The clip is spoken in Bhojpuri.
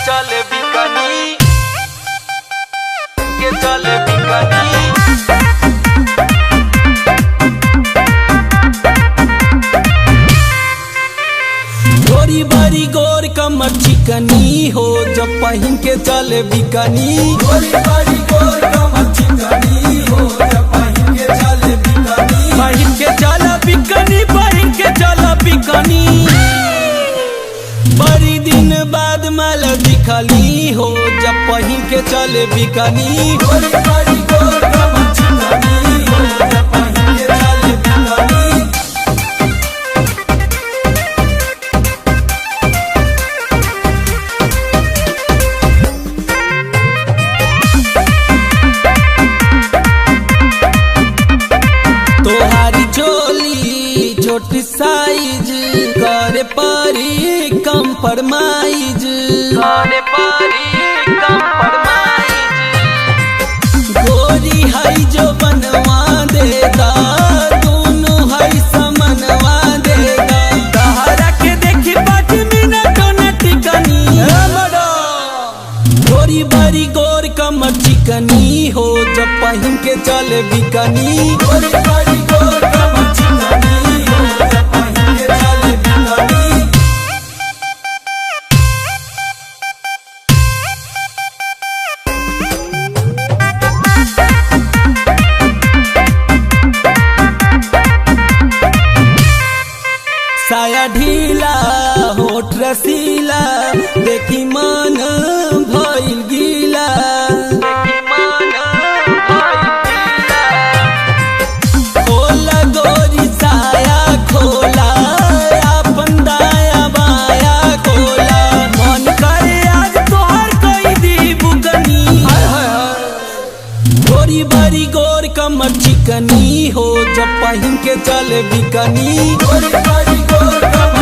चले बिकनी के चले बिकनी। गोरी बारी गोर कमर चिकनी हो जब पहन के चले बिकनी। गोरी बारी गोर कमर चिकनी हो जब पहन के चले बिकनी। पहन के चला बिकनी, पहन के चला बिकनी। बड़ी दिन बाद माल दिखली हो जब पहन के चले बिकनी। गोरी बारी गोर कमर चिकनी हो जब पहन के चले बिकनी। तोहारी चोली छोटी साइज करे परी कंप्रोमाइज, करे परी कंप्रोमाइज। गोरी है जो बनवा देगा दोनों है समनवा देगा। तहरा के देखी 5 मिनट न टिकनी। गोरी बारी गोर कमर चिकनी हो जब पहन के चले बिकनी। गोरी बारी गोर कमर चिकनी हो जब पहन के चले बिकनी। साया ढीला होठ रसीला देखी मन भइल गीला, देखी मन भइल गीला। खोला गोरी साया खोला अपन दाया बाया खोला। मन करे आज तोहर कई दी बुकनी। गोरी बारी गोर कमर चिकनी हो जब पहन के चले बिकनी। गोरी बारी गोर कमर